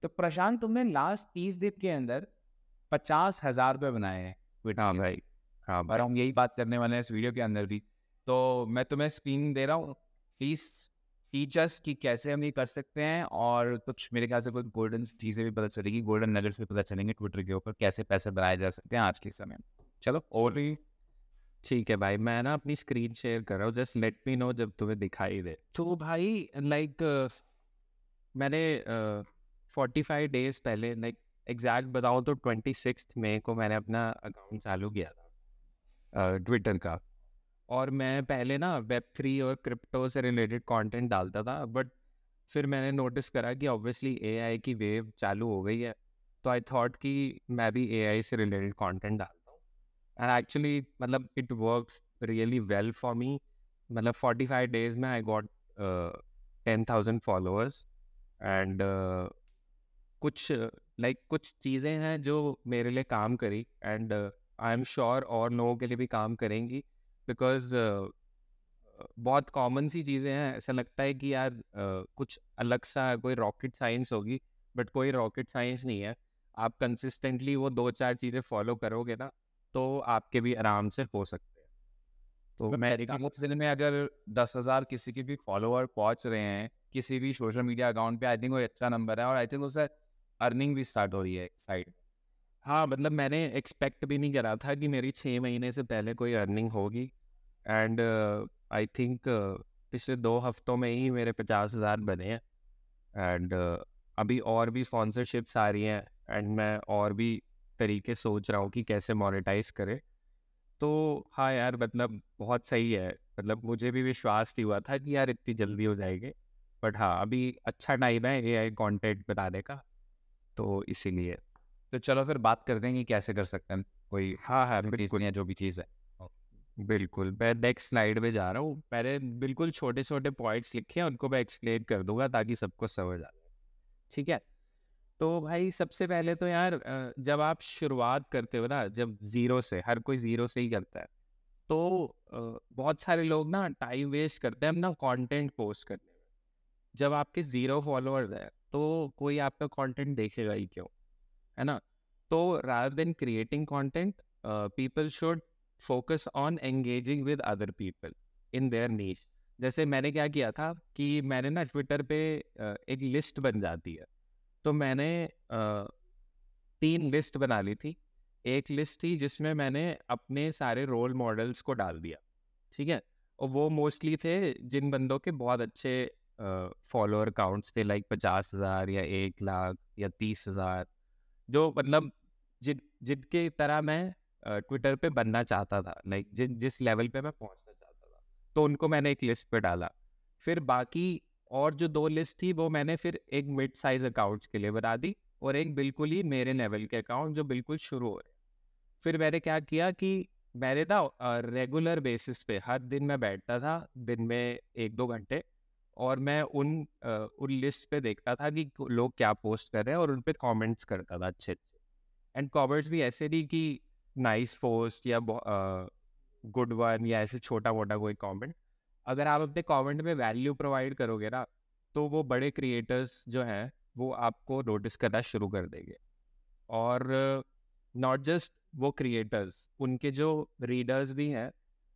तो प्रशांत, तुमने लास्ट 30 दिन के अंदर 50,000 रुपये बनाए हैं ट्विटर हाँ के भाई, से। हाँ और भाई। हम यही बात करने वाले हैं इस वीडियो के अंदर भी। तो मैं तुम्हें स्क्रीन दे रहा हूँ, प्लीज टीच अस कि कैसे हम ये कर सकते हैं, और कुछ मेरे ख्याल से कुछ गोल्डन चीज़ें भी पता चलेगी, गोल्डन नगेट्स भी पता चलेंगे ट्विटर के ऊपर, कैसे पैसे बनाए जा सकते हैं आज के समय में। चलो और भी। ठीक है भाई, मैं ना अपनी स्क्रीन शेयर कर रहा हूँ, जस्ट लेट मी नो जब तुम्हें दिखाई दे। तो भाई लाइक मैंने 45 डेज पहले, लाइक एग्जैक्ट बताऊँ तो 26 मई को मैंने अपना अकाउंट चालू किया था ट्विटर का। और मैं पहले ना वेब 3 और क्रिप्टो से रिलेटेड कंटेंट डालता था, बट फिर मैंने नोटिस करा कि ऑब्वियसली एआई की वेव चालू हो गई है, तो आई थॉट कि मैं भी एआई से रिलेटेड कंटेंट डालता हूँ। एंड एक्चुअली मतलब it works really well for me. मतलब 45 डेज में आई गॉट 10,000 फॉलोअर्स। एंड कुछ कुछ चीज़ें हैं जो मेरे लिए काम करी, एंड आई एम श्योर और लोगों के लिए भी काम करेंगी, बिकॉज बहुत कॉमन सी चीज़ें हैं। ऐसा लगता है कि यार कुछ अलग सा कोई रॉकेट साइंस होगी, बट कोई रॉकेट साइंस नहीं है। आप कंसिस्टेंटली वो 2-4 चीज़ें फॉलो करोगे ना, तो आपके भी आराम से हो सकते हैं। तो मैं मेरे ख्याल से दिन में अगर 10,000 किसी के भी फॉलोअर पहुंच रहे हैं किसी भी सोशल मीडिया अकाउंट पे, आई थिंक वो अच्छा नंबर है, और आई थिंक उससे अर्निंग भी स्टार्ट हो रही है साइड। हाँ, मतलब मैंने एक्सपेक्ट भी नहीं करा था कि मेरी 6 महीने से पहले कोई अर्निंग होगी। एंड आई थिंक पिछले 2 हफ्तों में ही मेरे 50,000 बने हैं। एंड अभी और भी स्पॉन्सरशिप्स आ रही हैं, एंड मैं और भी तरीके सोच रहा हूँ कि कैसे मोनेटाइज करें। तो हाँ यार, मतलब बहुत सही है। मतलब मुझे भी विश्वास नहीं हुआ था कि यार इतनी जल्दी हो जाएगी, बट हाँ, अभी अच्छा टाइम है एआई कंटेंट बनाने का, तो इसीलिए। तो चलो फिर बात करते हैं कि कैसे कर सकते हैं कोई हाँ हाँ, application बिल्कुल या जो भी चीज़ है। बिल्कुल। मैं नेक्स्ट स्लाइड पे जा रहा हूँ। मैंने बिल्कुल छोटे छोटे पॉइंट्स लिखे हैं, उनको मैं एक्सप्लेन कर दूंगा ताकि सबको समझ आ जाए। ठीक है। तो भाई सबसे पहले तो यार जब आप शुरुआत करते हो ना, जब जीरो से, हर कोई जीरो से ही करता है, तो बहुत सारे लोग ना टाइम वेस्ट करते हैं अपना कंटेंट पोस्ट करने में। जब आपके 0 फॉलोअर्स हैं तो कोई आपका कंटेंट देखेगा ही क्यों, है ना? तो rather than creating content, people should focus on engaging with other people in their niche. जैसे मैंने क्या किया था कि मैंने ना ट्विटर पे एक लिस्ट बन जाती है, तो मैंने 3 लिस्ट बना ली थी। एक लिस्ट थी जिसमें मैंने अपने सारे रोल मॉडल्स को डाल दिया, ठीक है? और वो मोस्टली थे जिन बंदों के बहुत अच्छे फॉलोअर अकाउंट्स थे, लाइक 50,000 या 1 लाख या 30,000, जो मतलब जिनके तरह मैं ट्विटर पे बनना चाहता था, लाइक जिस लेवल पे मैं पहुंचना चाहता था, तो उनको मैंने एक लिस्ट पे डाला। फिर बाकी और जो 2 लिस्ट थी वो मैंने फिर एक मिड साइज अकाउंट्स के लिए बना दी, और एक बिल्कुल ही मेरे लेवल के अकाउंट जो बिल्कुल शुरू हो रहे हैं। फिर मैंने क्या किया कि मैंने ना रेगुलर बेसिस पे हर दिन मैं बैठता था, दिन में 1-2 घंटे, और मैं उन लिस्ट पे देखता था कि लोग क्या पोस्ट कर रहे हैं, और उन पे कमेंट्स करता था अच्छे। एंड कमेंट्स भी ऐसे नहीं कि नाइस पोस्ट या गुड वन या ऐसे छोटा मोटा कोई कमेंट। अगर आप अपने कमेंट में वैल्यू प्रोवाइड करोगे ना, तो वो बड़े क्रिएटर्स जो हैं वो आपको नोटिस करना शुरू कर देंगे। और नॉट जस्ट वो क्रिएटर्स, उनके जो रीडर्स भी हैं,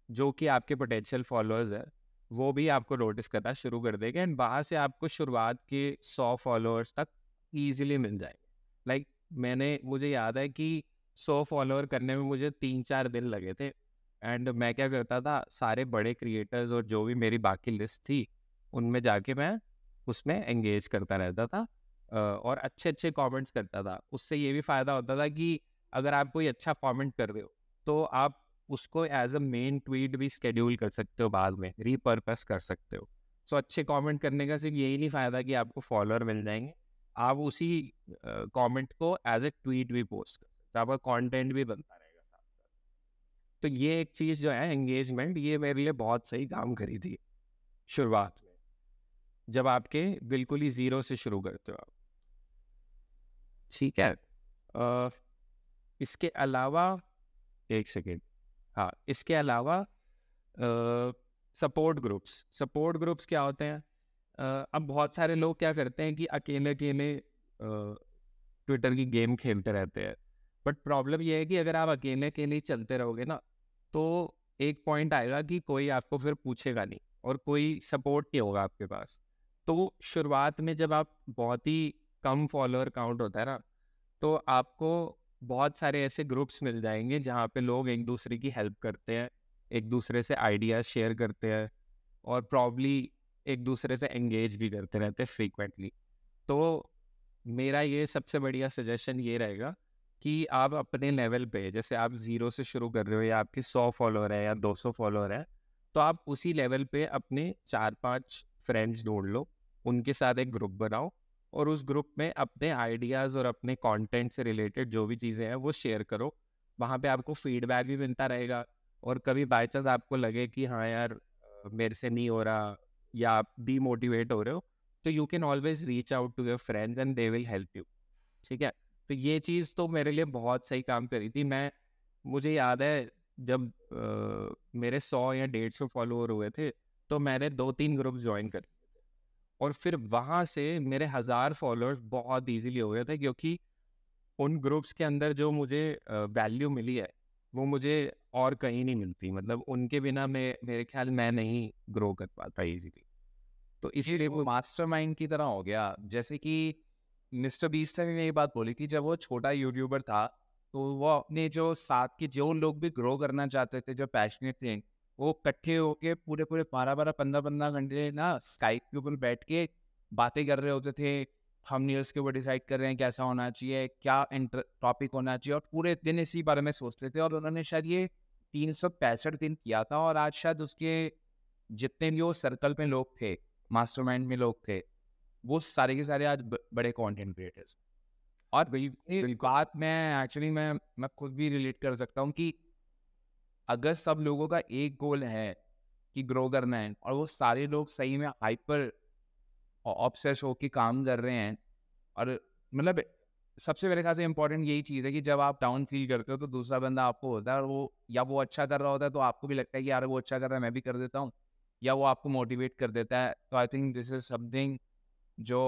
जो कि आपके पोटेंशियल फॉलोअर्स हैं, वो भी आपको नोटिस करना शुरू कर देंगे, एंड वहाँ से आपको शुरुआत के 100 फॉलोअर्स तक ईजिली मिल जाएंगे। लाइक मुझे याद है कि 100 फॉलोअर करने में मुझे 3-4 दिन लगे थे। एंड मैं क्या करता था, सारे बड़े क्रिएटर्स और जो भी मेरी बाकी लिस्ट थी, उनमें जाके मैं उसमें एंगेज करता रहता था, और अच्छे अच्छे कमेंट्स करता था। उससे ये भी फ़ायदा होता था कि अगर आप कोई अच्छा कमेंट कर रहे हो, तो आप उसको एज अ मेन ट्वीट भी स्केड्यूल कर सकते हो, बाद में रीपर्पस कर सकते हो। सो अच्छे कमेंट करने का सिर्फ यही नहीं फ़ायदा कि आपको फॉलोअर मिल जाएंगे, आप उसी कमेंट को एज ए ट्वीट भी पोस्ट कर सकते हो, आपका कंटेंट भी बनता रहेगा साथ साथ। तो ये एक चीज़ जो है एंगेजमेंट, ये मेरे लिए बहुत सही काम करी थी शुरुआत में, जब आपके बिल्कुल ही ज़ीरो से शुरू करते हो आप। ठीक है। इसके अलावा, एक सेकेंड, हाँ, इसके अलावा सपोर्ट ग्रुप्स क्या होते हैं? अब बहुत सारे लोग क्या करते हैं कि अकेले अकेले ट्विटर की गेम खेलते रहते हैं। बट प्रॉब्लम ये है कि अगर आप अकेले अकेले ही चलते रहोगे ना, तो एक पॉइंट आएगा कि कोई आपको फिर पूछेगा नहीं और कोई सपोर्ट नहीं होगा आपके पास। तो शुरुआत में जब आप बहुत ही कम फॉलोअर काउंट होता है ना, तो आपको बहुत सारे ऐसे ग्रुप्स मिल जाएंगे जहाँ पे लोग एक दूसरे की हेल्प करते हैं, एक दूसरे से आइडियाज शेयर करते हैं और प्रॉब्ली एक दूसरे से एंगेज भी करते रहते हैं फ्रीक्वेंटली। तो मेरा ये सबसे बढ़िया सजेशन ये रहेगा कि आप अपने लेवल पे, जैसे आप 0 से शुरू कर रहे हो या आपके 100 फॉलोअर है या 200 फॉलोअर है, तो आप उसी लेवल पे अपने 4-5 फ्रेंड्स ढूंढ लो, उनके साथ एक ग्रुप बनाओ और उस ग्रुप में अपने आइडियाज़ और अपने कंटेंट से रिलेटेड जो भी चीज़ें हैं वो शेयर करो। वहाँ पे आपको फीडबैक भी मिलता रहेगा और कभी बाई चांस आपको लगे कि हाँ यार मेरे से नहीं हो रहा या आप डीमोटिवेट हो रहे हो, तो you can always reach out to your friends and they will help you. ठीक है, तो ये चीज़ तो मेरे लिए बहुत सही काम करी थी। मुझे याद है जब मेरे 100 या 150 फॉलोअर हुए थे, तो मैंने 2-3 ग्रुप ज्वाइन कर लिए थे और फिर वहाँ से मेरे 1000 फॉलोअर्स बहुत इजीली हो गए थे, क्योंकि उन ग्रुप्स के अंदर जो मुझे वैल्यू मिली है वो मुझे और कहीं नहीं मिलती। मतलब उनके बिना मेरे ख्याल मैं नहीं ग्रो कर पाता इजीली। तो ये इसीलिए वो वो मास्टरमाइंड की तरह हो गया। जैसे कि मिस्टर बीस्ट ने भी ये बात बोली थी, जब वो छोटा यूट्यूबर था, तो वो अपने जो साथ के जो लोग भी ग्रो करना चाहते थे, जो पैशनेट थे, वो इकट्ठे होके पूरे पूरे 12-12 15-15 घंटे ना स्काइप के ऊपर बैठ के बातें कर रहे होते थे। थंबनेल्स के ऊपर डिसाइड कर रहे हैं कैसा होना चाहिए, क्या टॉपिक होना चाहिए, और पूरे दिन इसी बारे में सोचते थे। और उन्होंने शायद ये 365 दिन किया था, और आज शायद उसके जितने भी वो सर्कल में लोग थे, मास्टरमाइंड में लोग थे, वो सारे के सारे आज बड़े कंटेंट क्रिएटर्स। और ये बात मैं एक्चुअली मैं खुद भी रिलेट कर सकता हूँ कि अगर सब लोगों का एक गोल है कि ग्रो करना है, और वो सारे लोग सही में हाइपर ऑब्सेस होके काम कर रहे हैं, और मतलब सबसे मेरे ख्याल से इम्पोर्टेंट यही चीज़ है कि जब आप डाउन फील करते हो तो दूसरा बंदा आपको होता है, और वो अच्छा कर रहा होता है तो आपको भी लगता है कि यार वो अच्छा कर रहा है, मैं भी कर देता हूँ, या वो आपको मोटिवेट कर देता है। तो I think this is something जो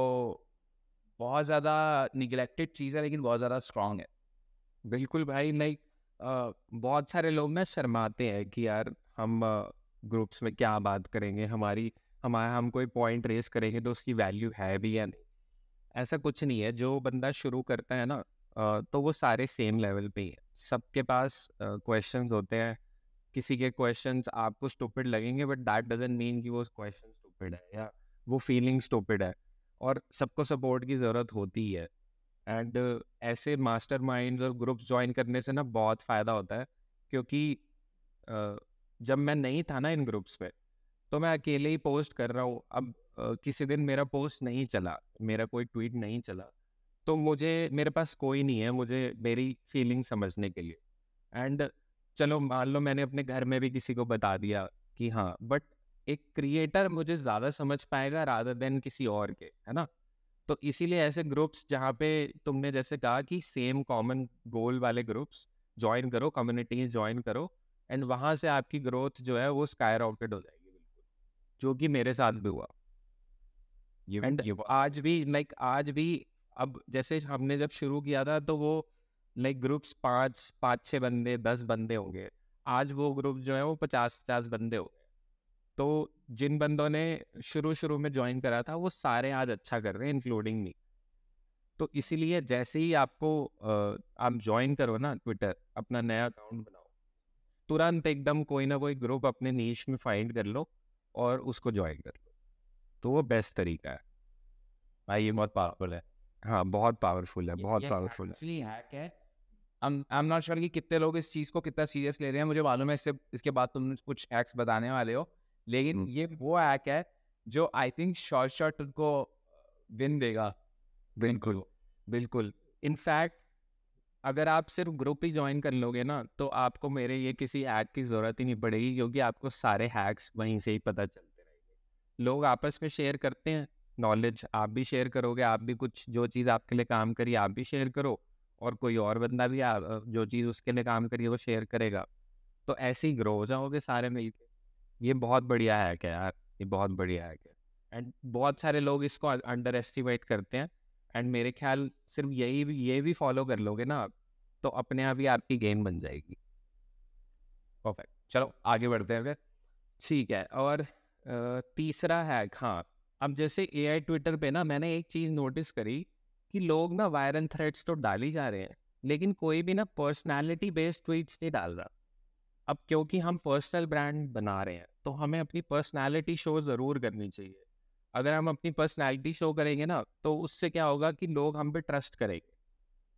बहुत ज़्यादा निगलेक्टेड चीज़ है, लेकिन बहुत ज़्यादा स्ट्रांग है। बिल्कुल भाई, लाइक बहुत सारे लोग ना शर्माते हैं कि यार हम ग्रुप्स में क्या बात करेंगे, हम कोई पॉइंट रेस करेंगे तो उसकी वैल्यू है भी या नहीं। ऐसा कुछ नहीं है। जो बंदा शुरू करता है ना, तो वो सारे सेम लेवल पे ही है। सबके पास क्वेश्चंस होते हैं। किसी के क्वेश्चंस आपको स्टूपिड लगेंगे, बट दैट डजंट मीन कि वो क्वेश्चन स्टूपिड है या वो फीलिंग स्टूपिड है। और सबको सपोर्ट की ज़रूरत होती ही है। एंड ऐसे मास्टरमाइंड्स और ग्रुप्स ज्वाइन करने से ना बहुत फ़ायदा होता है, क्योंकि जब मैं नहीं था ना इन ग्रुप्स में, तो मैं अकेले ही पोस्ट कर रहा हूँ। अब किसी दिन मेरा पोस्ट नहीं चला, मेरा कोई ट्वीट नहीं चला, तो मेरे पास कोई नहीं है मुझे मेरी फीलिंग समझने के लिए। एंड चलो मान लो मैंने अपने घर में भी किसी को बता दिया कि हाँ, बट एक क्रिएटर मुझे ज़्यादा समझ पाएगा रादर देन किसी और के, है ना। तो इसीलिए ऐसे ग्रुप्स जहाँ पे तुमने जैसे कहा कि सेम कॉमन गोल वाले ग्रुप्स ज्वाइन करो, कम्युनिटीज ज्वाइन करो, एंड वहाँ से आपकी ग्रोथ जो है वो स्काई रॉकेट हो जाएगी, बिल्कुल, जो कि मेरे साथ भी हुआ। ये एंड ये आज भी अब जैसे हमने जब शुरू किया था तो वो ग्रुप्स 5-6 बंदे 10 बंदे होंगे। आज वो ग्रुप जो है वो 50-50 बंदे हो गए। तो जिन बंदों ने शुरू शुरू में ज्वाइन करा था वो सारे आज अच्छा कर रहे हैं, इंक्लूडिंग मी। तो इसीलिए जैसे ही आप ज्वाइन करो ना ट्विटर, अपना नया अकाउंट बनाओ, तुरंत एकदम कोई ना कोई ग्रुप अपने नीश में फाइंड कर लो और उसको ज्वाइन कर लो। तो वो बेस्ट तरीका है। भाई ये बहुत पावरफुल है। हाँ, बहुत पावरफुल है, बहुत ये पावरफुल है। एक्चुअली हैक है। आई एम नॉट श्योर कि कितने लोग इस चीज़ को कितना सीरियस ले रहे हैं। मुझे मालूम है इसके बाद तुम कुछ हैक्स बताने वाले हो, लेकिन ये वो हैक है जो आई थिंक शॉर्ट उनको विन देगा। बिल्कुल, बिल्कुल। इनफैक्ट अगर आप सिर्फ ग्रुप ही ज्वाइन कर लोगे ना, तो आपको मेरे ये किसी हैक की ज़रूरत ही नहीं पड़ेगी, क्योंकि आपको सारे हैक्स वहीं से ही पता चलते रहेंगे। लोग आपस में शेयर करते हैं नॉलेज, आप भी शेयर करोगे, आप भी कुछ जो चीज़ आपके लिए काम करी आप भी शेयर करो, और कोई और बंदा भी जो चीज़ उसके लिए काम करी वो शेयर करेगा। तो ऐसे ही ग्रो हो जाओगे सारे मिलके। ये बहुत बढ़िया हैक है यार, ये बहुत बढ़िया हैक है। एंड बहुत सारे लोग इसको अंडर एस्टिमेट करते हैं, एंड मेरे ख्याल सिर्फ ये भी फॉलो कर लोगे ना आप, तो अपने आप ही आपकी गेम बन जाएगी। परफेक्ट, चलो आगे बढ़ते हैं फिर। ठीक है। और तीसरा हैक, हाँ, अब जैसे एआई ट्विटर पे ना मैंने एक चीज़ नोटिस करी कि लोग ना वायरल थ्रेड्स तो डाल ही जा रहे हैं, लेकिन कोई भी ना पर्सनालिटी बेस्ड ट्वीट्स नहीं डाल रहा। अब क्योंकि हम पर्सनल ब्रांड बना रहे हैं तो हमें अपनी पर्सनालिटी शो ज़रूर करनी चाहिए। अगर हम अपनी पर्सनालिटी शो करेंगे ना तो उससे क्या होगा कि लोग हम पे ट्रस्ट करेंगे,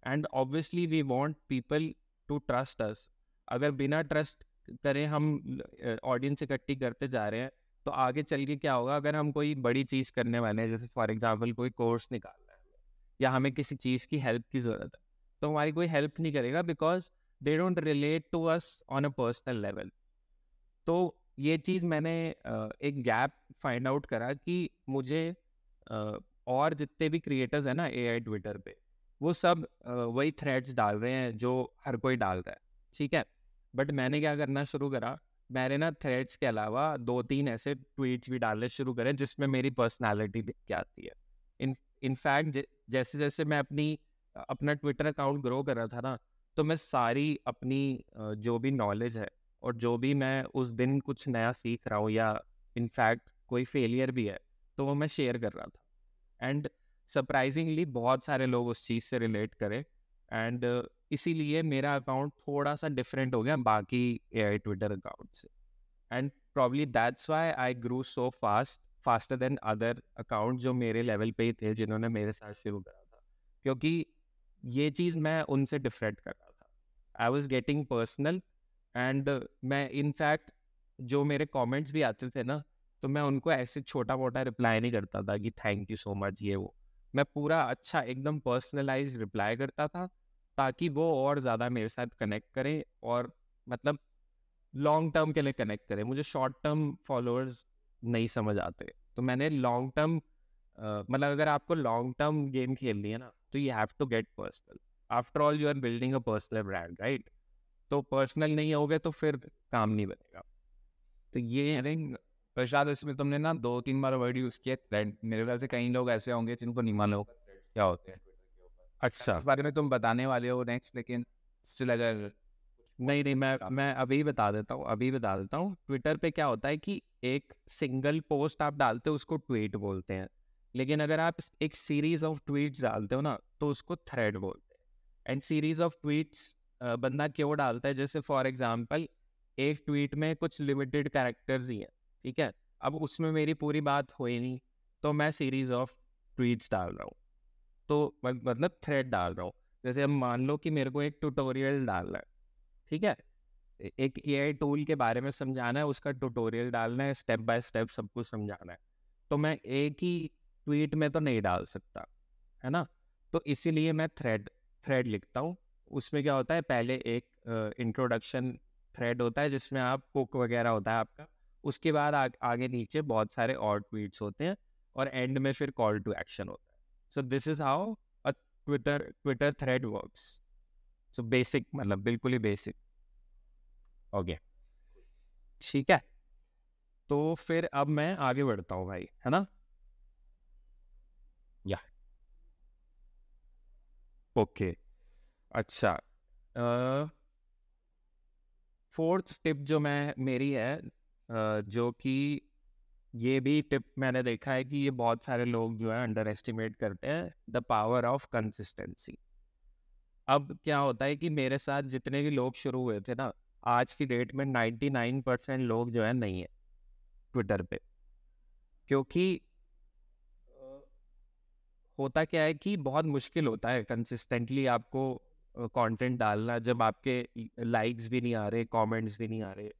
and obviously we want people to trust us. अगर बिना ट्रस्ट करें हम ऑडियंस इकट्ठी करते जा रहे हैं, तो आगे चल के क्या होगा, अगर हम कोई बड़ी चीज़ करने वाले हैं, जैसे फॉर एग्जांपल कोई कोर्स निकालना है हमें, या हमें किसी चीज़ की हेल्प की ज़रूरत है, तो हमारी कोई हेल्प नहीं करेगा, because they don't relate to us on a personal level. तो ये चीज़ मैंने एक गैप फाइंड आउट करा कि मुझे और जितने भी क्रिएटर्स हैं ना एआई ट्विटर पे, वो सब वही थ्रेड्स डाल रहे हैं जो हर कोई डाल रहा है, ठीक है। बट मैंने क्या करना शुरू करा, मैंने ना थ्रेड्स के अलावा 2-3 ऐसे ट्वीट्स भी डालने शुरू करे जिसमें मेरी पर्सनालिटी दिख के आती है। इन इनफैक्ट जैसे जैसे मैं अपना ट्विटर अकाउंट ग्रो कर रहा था ना, तो मैं सारी अपनी जो भी नॉलेज है और जो भी मैं उस दिन कुछ नया सीख रहा हूँ, या इनफैक्ट कोई फेलियर भी है, तो वो मैं शेयर कर रहा था। एंड सरप्राइजिंगली बहुत सारे लोग उस चीज़ से रिलेट करें, एंड इसीलिए मेरा अकाउंट थोड़ा सा डिफरेंट हो गया बाकी एआई ट्विटर अकाउंट से। And probably that's why I grew so faster than other account जो मेरे लेवल पे ही थे, जिन्होंने मेरे साथ शुरू करा था, क्योंकि ये चीज़ मैं उनसे डिफरेंट कर रहा था। I was getting personal, and मैं इनफैक्ट जो मेरे कमेंट्स भी आते थे ना, तो मैं उनको ऐसे छोटा मोटा रिप्लाई नहीं करता था कि थैंक यू सो मच ये वो। मैं पूरा अच्छा एकदम पर्सनलाइज रिप्लाई करता था, ताकि वो और ज़्यादा मेरे साथ कनेक्ट करें, और मतलब लॉन्ग टर्म के लिए कनेक्ट करें। मुझे शॉर्ट टर्म फॉलोअर्स नहीं समझ आते, तो मैंने लॉन्ग टर्म मतलब अगर आपको लॉन्ग टर्म गेम खेलनी है ना, तो you have to get personal. After all you are building a personal brand, right? तो पर्सनल नहीं होगे तो फिर काम नहीं बनेगा। तो ये आई थिंक प्रसाद, इसमें तुमने ना 2-3 बार वर्ड यूज किया थ्रेड। मेरे ख्याल से कई लोग ऐसे होंगे जिनको नहीं मालूम होगा थ्रेड्स क्या होते हैं ट्विटर के ऊपर। अच्छा। इस बारे में तुम बताने वाले हो नेक्स्ट, लेकिन स्टिल अगर नहीं नहीं, मैं अभी बता देता हूँ। ट्विटर पे क्या होता है कि एक सिंगल पोस्ट आप डालते हो उसको ट्वीट बोलते हैं, लेकिन अगर आप एक सीरीज ऑफ ट्वीट्स डालते हो ना, तो उसको थ्रेड बोलते हैं। एंड सीरीज ऑफ ट्वीट्स बंदा क्यों डालता है, जैसे फॉर एग्जांपल एक ट्वीट में कुछ लिमिटेड कैरेक्टर्स ही हैं, ठीक है। अब उसमें मेरी पूरी बात हो ही नहीं, तो मैं सीरीज ऑफ ट्वीट्स डाल रहा हूँ, तो मतलब थ्रेड डाल रहा हूँ। जैसे अब मान लो कि मेरे को एक ट्यूटोरियल डालना है, ठीक है, एक एआई टूल के बारे में समझाना है, उसका ट्यूटोरियल डालना है, स्टेप बाय स्टेप सब कुछ समझाना है, तो मैं एक ही ट्वीट में तो नहीं डाल सकता, है ना। तो इसीलिए मैं थ्रेड थ्रेड लिखता हूँ। उसमें क्या होता है, पहले एक इंट्रोडक्शन थ्रेड होता है जिसमें आप हुक वगैरह होता है आपका, उसके बाद आगे नीचे बहुत सारे और ट्वीट्स होते हैं, और एंड में फिर कॉल टू एक्शन होता है। So this is how a Twitter thread works. So basic, मतलब बिल्कुल ही बेसिक। ओके, ठीक है। तो फिर अब मैं आगे बढ़ता हूँ भाई, है ना। या ओके, अच्छा। फोर्थ टिप जो मैं मेरी है, जो कि ये भी टिप मैंने देखा है कि ये बहुत सारे लोग जो है अंडर एस्टिमेट करते हैं, द पावर ऑफ कंसिस्टेंसी। अब क्या होता है कि मेरे साथ जितने भी लोग शुरू हुए थे ना, आज की डेट में 99% लोग जो है नहीं है ट्विटर पे, क्योंकि होता क्या है कि बहुत मुश्किल होता है कंसिस्टेंटली आपको कंटेंट डालना, जब आपके लाइक्स भी नहीं आ रहे, कमेंट्स भी नहीं आ रहे।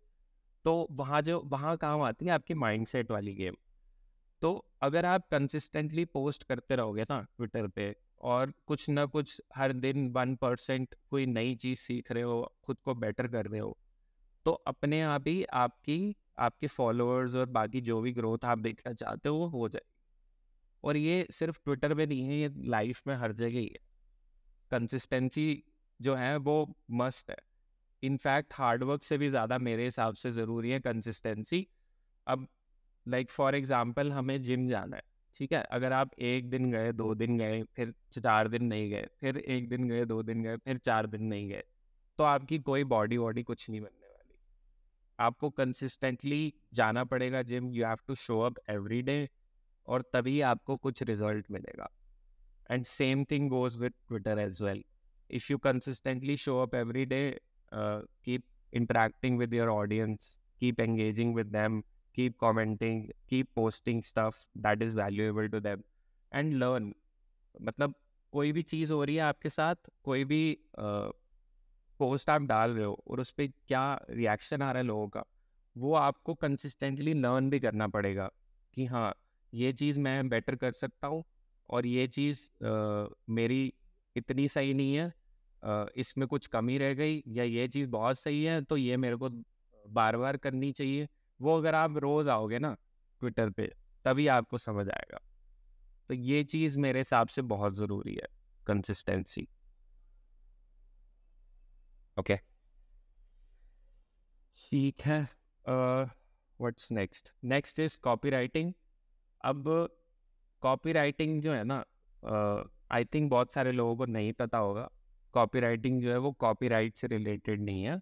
तो वहाँ काम आती है आपकी माइंडसेट वाली गेम। तो अगर आप कंसिस्टेंटली पोस्ट करते रहोगे ना ट्विटर पे, और कुछ ना कुछ हर दिन 1% कोई नई चीज़ सीख रहे हो, खुद को बेटर कर रहे हो, तो अपने आप ही आपके फॉलोअर्स और बाकी जो भी ग्रोथ आप देखना चाहते हो वो हो जाए। और ये सिर्फ ट्विटर पे नहीं है, ये लाइफ में हर जगह ही है। कंसिस्टेंसी जो है वो मस्ट है। इनफैक्ट हार्डवर्क से भी ज़्यादा मेरे हिसाब से ज़रूरी है कंसिस्टेंसी। अब लाइक फॉर एग्जांपल हमें जिम जाना है, ठीक है, अगर आप 1 दिन गए, 2 दिन गए, फिर 4 दिन नहीं गए, फिर 1 दिन गए, 2 दिन गए, फिर 4 दिन नहीं गए, तो आपकी कोई बॉडी वॉडी कुछ नहीं बनने वाली। आपको कंसिस्टेंटली जाना पड़ेगा gym, you have to show up every day, और तभी आपको कुछ रिजल्ट मिलेगा। And same thing goes with Twitter as well. If you consistently show up every day, keep interacting with your audience, keep engaging with them, keep commenting, keep posting stuff that is valuable to them, and learn। मतलब कोई भी चीज़ हो रही है आपके साथ, कोई भी पोस्ट आप डाल रहे हो और उस पर क्या रिएक्शन आ रहा है लोगों का, वो आपको कंसिस्टेंटली लर्न भी करना पड़ेगा कि हाँ, ये चीज़ मैं बेटर कर सकता हूँ, और ये चीज़ मेरी इतनी सही नहीं है, इसमें कुछ कमी रह गई, या ये चीज़ बहुत सही है तो ये मेरे को बार बार करनी चाहिए। वो अगर आप रोज़ आओगे ना ट्विटर पे, तभी आपको समझ आएगा। तो ये चीज़ मेरे हिसाब से बहुत ज़रूरी है, कंसिस्टेंसी। ओके, ठीक है। What's next? Next is copy writing. अब कॉपी राइटिंग जो है ना, आई थिंक बहुत सारे लोगों को नहीं पता होगा। कॉपी राइटिंग जो है वो कॉपीराइट से रिलेटेड नहीं है।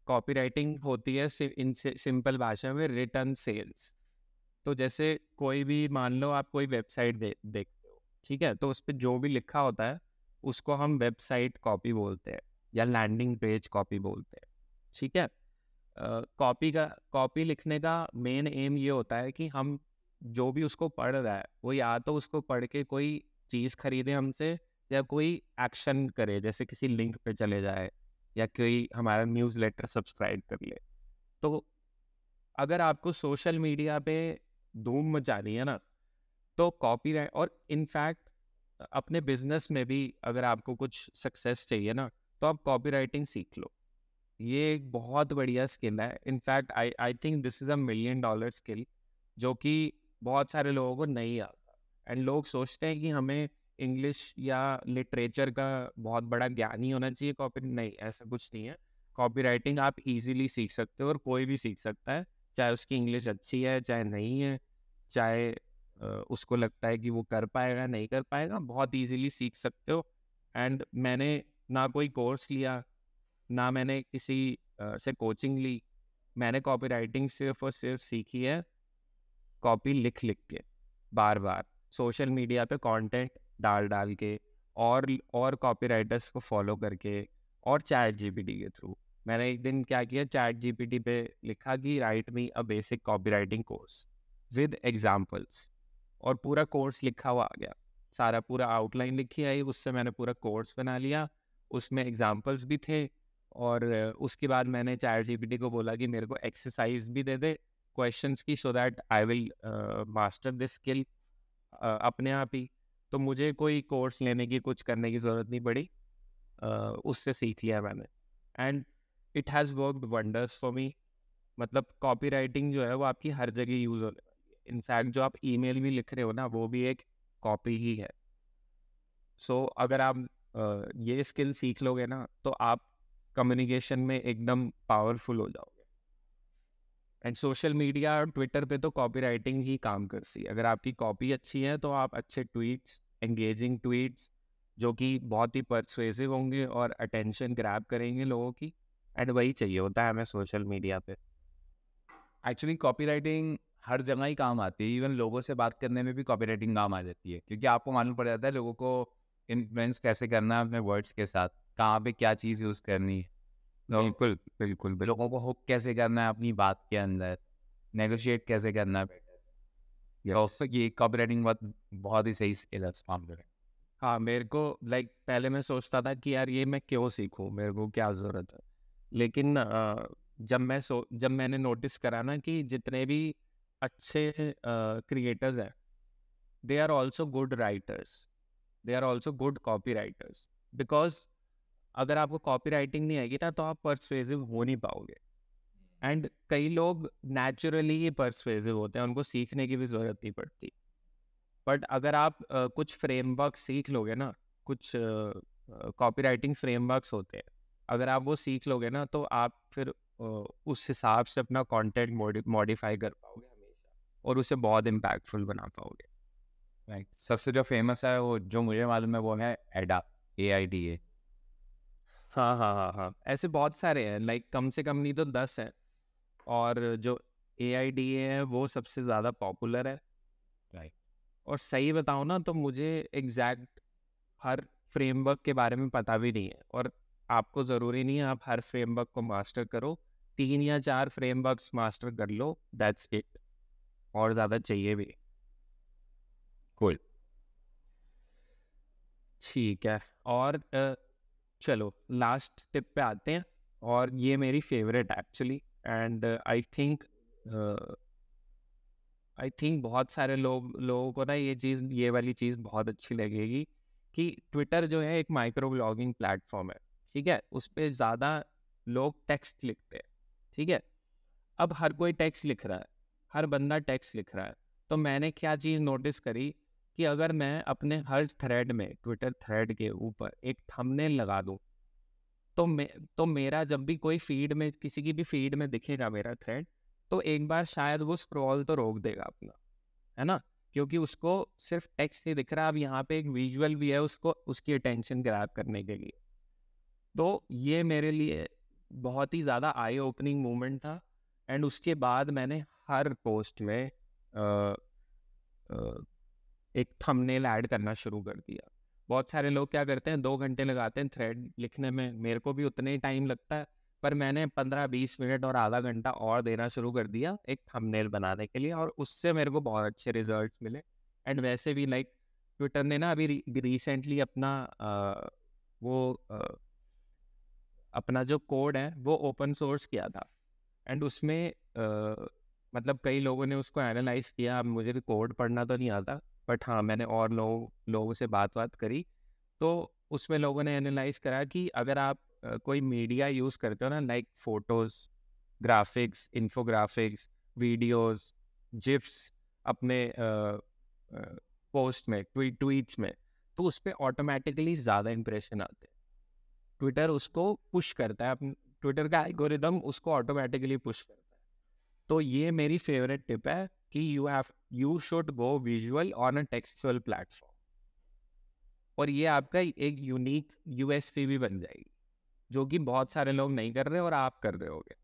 कॉपी राइटिंग होती है इन सिंपल भाषा में रिटर्न सेल्स। तो जैसे कोई भी, मान लो आप कोई वेबसाइट देखते हो, ठीक है, तो उस पर जो भी लिखा होता है उसको हम वेबसाइट कॉपी बोलते हैं, या लैंडिंग पेज कॉपी बोलते हैं, ठीक है। कॉपी लिखने का मेन एम ये होता है कि हम जो भी उसको पढ़ रहा है वो या तो उसको पढ़ के कोई चीज़ खरीदे हमसे, या कोई एक्शन करे, जैसे किसी लिंक पे चले जाए, या कोई हमारा न्यूज़लेटर सब्सक्राइब कर ले। तो अगर आपको सोशल मीडिया पे धूम मचानी है ना, तो कॉपीराइट, और इनफैक्ट अपने बिजनेस में भी अगर आपको कुछ सक्सेस चाहिए ना, तो आप कॉपीराइटिंग सीख लो। ये एक बहुत बढ़िया स्किल है। In fact I think this is $1 million skill, जो कि बहुत सारे लोगों को नहीं आता। एंड लोग सोचते हैं कि हमें इंग्लिश या लिटरेचर का बहुत बड़ा ज्ञान ही होना चाहिए कॉपी, नहीं, ऐसा कुछ नहीं है। कॉपी राइटिंग आप इजीली सीख सकते हो, और कोई भी सीख सकता है, चाहे उसकी इंग्लिश अच्छी है चाहे नहीं है, चाहे उसको लगता है कि वो कर पाएगा नहीं कर पाएगा, बहुत इजीली सीख सकते हो। एंड मैंने ना कोई कोर्स लिया, ना मैंने किसी से कोचिंग ली, मैंने कॉपी राइटिंग सिर्फ और सिर्फ सीखी है कॉपी लिख के, बार बार सोशल मीडिया पे कंटेंट डाल के, और कॉपी राइटर्स को फॉलो करके, और चैट जीपीटी के थ्रू। मैंने एक दिन क्या किया, चैट जीपीटी पे लिखा कि right me a basic copy writing course with examples, और पूरा कोर्स लिखा हुआ आ गया, सारा पूरा आउटलाइन लिखी आई, उससे मैंने पूरा कोर्स बना लिया, उसमें एग्जाम्पल्स भी थे। और उसके बाद मैंने चैट जीपीटी को बोला कि मेरे को एक्सरसाइज भी दे दे क्वेश्चंस की, so that I will master this skill अपने आप ही। तो मुझे कोई कोर्स लेने की, कुछ करने की ज़रूरत नहीं पड़ी, उससे सीख लिया मैंने। And it has worked wonders for me. मतलब कॉपी राइटिंग जो है वो आपकी हर जगह यूज़ होने वाली है। इनफैक्ट जो आप ईमेल भी लिख रहे हो ना, वो भी एक कॉपी ही है। सो अगर आप ये स्किल सीख लोगे ना, तो आप कम्युनिकेशन में एकदम पावरफुल हो जाओगे। एंड सोशल मीडिया और ट्विटर पे तो कॉपी राइटिंग ही काम करती है। अगर आपकी कॉपी अच्छी है तो आप अच्छे ट्वीट्स, एंगेजिंग ट्वीट्स, जो कि बहुत ही परसुएसिव होंगे और अटेंशन ग्रैब करेंगे लोगों की, एंड वही चाहिए होता है हमें सोशल मीडिया पे। एक्चुअली कॉपी राइटिंग हर जगह ही काम आती है। इवन लोगों से बात करने में भी कॉपी राइटिंग काम आ जाती है, क्योंकि आपको मालूम पड़ जाता है लोगों को इन्फ्लुएंस कैसे करना है अपने वर्ड्स के साथ, कहाँ पे क्या चीज़ यूज़ करनी है, तो बिल्कुल बिल्कुल बिल्कुल। लोगों को हुक कैसे करना है अपनी बात के अंदर, नेगोशिएट कैसे करना है बेटर। तो यस। उससे ये कॉपी राइटिंग बहुत ही सही स्किल है इस मामले में। हाँ, मेरे को पहले मैं सोचता था कि यार ये मैं क्यों सीखूं, मेरे को क्या ज़रूरत है। लेकिन जब मैंने नोटिस करा ना कि जितने भी अच्छे क्रिएटर्स हैं, they are also good writers, they are also good copy writers. Because अगर आपको कॉपी राइटिंग नहीं आएगी ना, तो आप परसुएसिव हो नहीं पाओगे। एंड कई लोग नेचुरली ही परसुएसिव होते हैं, उनको सीखने की भी ज़रूरत नहीं पड़ती। बट अगर आप कुछ फ्रेमवर्क सीख लोगे ना, कुछ कॉपी राइटिंग फ्रेमवर्क्स होते हैं, अगर आप वो सीख लोगे ना, तो आप फिर उस हिसाब से अपना कंटेंट मॉडिफाई कर पाओगे हमेशा, और उसे बहुत इम्पैक्टफुल बना पाओगे। राइट, सबसे जो फेमस है वो जो मुझे मालूम है वो है एडा, AIDA। हाँ हाँ हाँ हाँ, ऐसे बहुत सारे हैं, लाइक कम से कम नहीं तो 10 हैं। और जो AIDA है वो सबसे ज़्यादा पॉपुलर है। राइट, और सही बताऊँ ना तो मुझे एग्जैक्ट हर फ्रेमवर्क के बारे में पता भी नहीं है, और आपको ज़रूरी नहीं है आप हर फ्रेमवर्क को मास्टर करो। 3 या 4 फ्रेमवर्क्स मास्टर कर लो, दैट्स इट, और ज़्यादा चाहिए भी। कूल। ठीक है। और चलो लास्ट टिप पे आते हैं, और ये मेरी favourite actually, and I think बहुत सारे लोगों को ना ये वाली चीज़ बहुत अच्छी लगेगी, कि ट्विटर जो है एक माइक्रो ब्लॉगिंग प्लेटफॉर्म है, ठीक है। उस पर ज़्यादा लोग टेक्स्ट लिखते हैं, ठीक है। अब हर कोई टेक्स्ट लिख रहा है, हर बंदा टेक्स्ट लिख रहा है। तो मैंने क्या चीज़ नोटिस करी, कि अगर मैं अपने हर थ्रेड में, ट्विटर थ्रेड के ऊपर एक थंबनेल लगा दूं, तो मेरा जब भी कोई फीड में, किसी की भी फीड में दिखेगा मेरा थ्रेड, तो एक बार शायद वो स्क्रॉल तो रोक देगा अपना, है ना। क्योंकि उसको सिर्फ टेक्स्ट नहीं दिख रहा, अब यहाँ पे एक विजुअल भी है उसको, उसकी अटेंशन ग्रैब करने के लिए। तो ये मेरे लिए बहुत ही ज़्यादा आई ओपनिंग मोमेंट था। एंड उसके बाद मैंने हर पोस्ट में अ, अ, एक थंबनेल ऐड करना शुरू कर दिया। बहुत सारे लोग क्या करते हैं, 2 घंटे लगाते हैं थ्रेड लिखने में, मेरे को भी उतने ही टाइम लगता है, पर मैंने 15-20 मिनट और आधा घंटा और देना शुरू कर दिया एक थंबनेल बनाने के लिए, और उससे मेरे को बहुत अच्छे रिजल्ट मिले। एंड वैसे भी लाइक ट्विटर ने ना अभी रिसेंटली अपना वो अपना जो कोड है वो ओपन सोर्स किया था। एंड उसमें मतलब कई लोगों ने उसको एनालाइज किया। अब मुझे भी कोड पढ़ना तो नहीं आता, बट हाँ मैंने और लोगों से बात करी, तो उसमें लोगों ने एनालाइज करा कि अगर आप कोई मीडिया यूज़ करते हो ना, like photos, graphics, infographics, videos, GIFs, अपने पोस्ट में, ट्वीट्स में, तो उस पर ऑटोमेटिकली ज़्यादा इंप्रेशन आते हैं। ट्विटर उसको पुश करता है, ट्विटर का एल्गोरिदम उसको ऑटोमेटिकली पुश करता है। तो ये मेरी फेवरेट टिप है, कि you should go visual on a textual platform, और ये आपका एक यूनिक USP भी बन जाएगी, जो कि बहुत सारे लोग नहीं कर रहे और आप कर रहे होगे।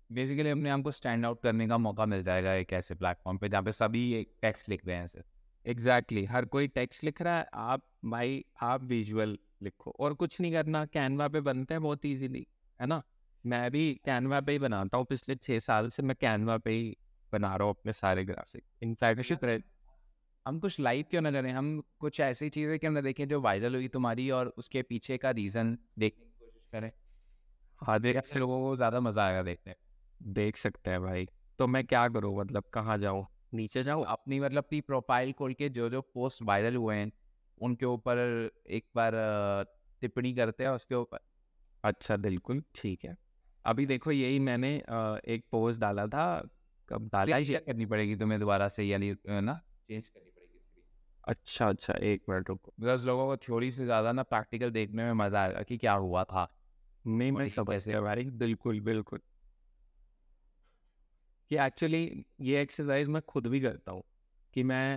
बेसिकली अपने आप को स्टैंड आउट करने का मौका मिल जाएगा एक ऐसे प्लेटफॉर्म पे जहाँ पे सभी एक टेक्स्ट लिख रहे हैं सिर्फ। एग्जैक्टली हर कोई टेक्स्ट लिख रहा है, आप विजुअल लिखो, और कुछ नहीं करना, कैनवा पे बनते हैं बहुत इजीली, है ना। मैं भी कैनवा पे ही बनाता हूँ, पिछले 6 साल से मैं कैनवा पे ही बना रहा हूँ अपने सारे ग्राफिक। इनफैक्ट हम कुछ लाइव क्यों ना करें, हम कुछ ऐसी चीज़ें क्यों ना देखें जो वायरल हुई तुम्हारी और उसके पीछे का रीज़न देखने की कोशिश करें। हाँ, मेरे ख्याल से लोगों को ज़्यादा मज़ा आएगा देखने में। देख सकते हैं भाई। तो मैं क्या करूँ, मतलब कहाँ जाऊँ, नीचे जाऊँ? अपनी मतलब अपनी प्रोफाइल खोल के जो जो पोस्ट वायरल हुए हैं उनके ऊपर एक बार टिप्पणी करते हैं उसके ऊपर। अच्छा बिल्कुल ठीक है। अभी देखो यही मैंने एक पोस्ट डाला था, कब डाला क्या ये? करनी पड़ेगी तुम्हें दोबारा से, यानी ना चेंज करनी पड़ेगी स्क्रीन, अच्छा 1 मिनट रुको। बिकॉज लोगों को थ्योरी से ज़्यादा ना प्रैक्टिकल देखने में मज़ा आएगा कि क्या हुआ था नहीं, और मैं ये समझ कैसे। गया भाई, बिल्कुल बिल्कुल। कि एक्चुअली ये एक्सरसाइज मैं खुद भी करता हूँ, कि मैं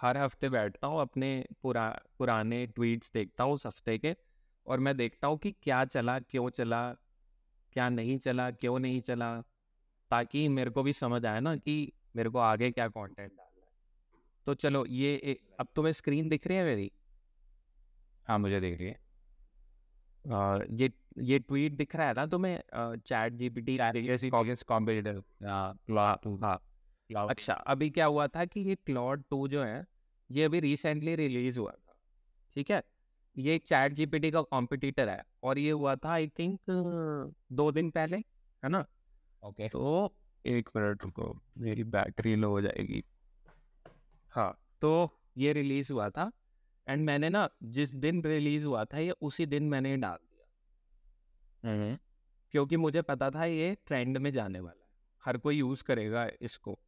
हर हफ्ते बैठता हूँ, अपने पुराने ट्वीट्स देखता हूँ उस हफ्ते के, और मैं देखता हूँ कि क्या चला, क्यों चला, क्या नहीं चला, क्यों नहीं चला, ताकि मेरे को भी समझ आए ना कि मेरे को आगे क्या कंटेंट डालना है। तो चलो अब तुम्हें स्क्रीन दिख रही है मेरी? हाँ मुझे देख रही है। ये ट्वीट दिख रहा है ना तुम्हें, चैट GPT? Biggest competitor. हाँ। अच्छा, अभी क्या हुआ था कि ये क्लॉड 2 जो है, ये अभी रिसेंटली रिलीज हुआ था, ठीक है। ये चैट GPT का कॉम्पिटिटर है, और ये हुआ था आई थिंक 2 दिन पहले, है ना। ओके। तो 1 मिनट रुको, मेरी बैटरी लो हो जाएगी। हाँ, तो ये रिलीज हुआ था, एंड मैंने ना जिस दिन रिलीज हुआ था ये, उसी दिन मैंने डाल दिया, क्योंकि मुझे पता था ये ट्रेंड में जाने वाला है, हर कोई यूज़ करेगा इसको,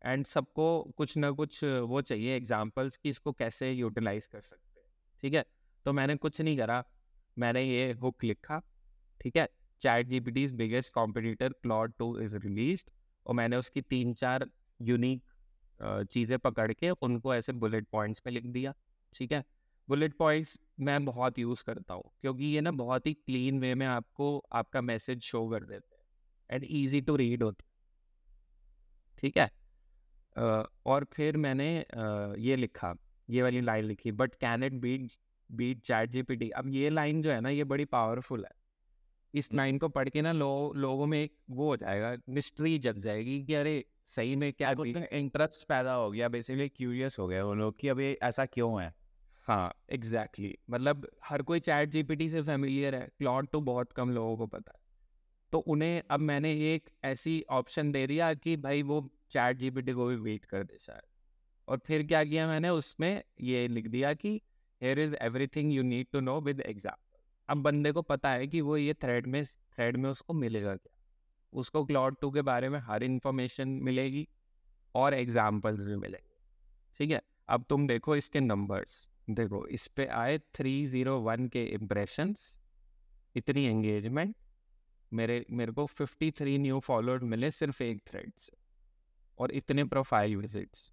एंड सबको कुछ ना कुछ वो चाहिए एग्जांपल्स कि इसको कैसे यूटिलाइज कर सकते हैं, ठीक है। तो मैंने कुछ नहीं करा, मैंने ये हुक लिखा, ठीक है, chat GPT's biggest competitor Claude 2 is released, और मैंने उसकी 3-4 यूनिक चीज़ें पकड़ के उनको ऐसे बुलेट पॉइंट्स पे लिख दिया, ठीक है। बुलेट पॉइंट्स मैं बहुत यूज़ करता हूँ क्योंकि ये ना बहुत ही क्लीन वे में आपको आपका मैसेज शो कर देते हैं एंड ईजी टू रीड होता है, ठीक है। और फिर मैंने ये लिखा, ये वाली लाइन लिखी, but can it beat ChatGPT. अब ये लाइन जो है ना, ये बड़ी पावरफुल है। इस लाइन को पढ़ के ना लोगों में एक वो हो जाएगा, मिस्ट्री जग जाएगी कि अरे सही में क्या इंटरेस्ट पैदा हो गया, बेसिकली क्यूरियस हो गए वो लोग कि अभी ऐसा क्यों है। हाँ एग्जैक्टली मतलब हर कोई चैट जीपीटी से फेमिलियर है, क्लॉड तो बहुत कम लोगों को पता है। तो उन्हें अब मैंने एक ऐसी ऑप्शन दे दिया कि भाई वो चैट जीपीटी को भी वेट कर दे शायद। और फिर क्या किया मैंने, उसमें ये लिख दिया कि here is everything you need to know with example. अब बंदे को पता है कि वो ये थ्रेड में उसको मिलेगा क्या, उसको क्लाउड 2 के बारे में हर इंफॉर्मेशन मिलेगी और एग्जाम्पल्स भी मिलेंगे, ठीक है। अब तुम देखो इसके नंबर्स, देखो इस पे आए 301 के इम्प्रेशंस, इतनी एंगेजमेंट, मेरे को 53 न्यू फॉलोअर मिले सिर्फ एक थ्रेड से, और इतने प्रोफाइल विजिट्स,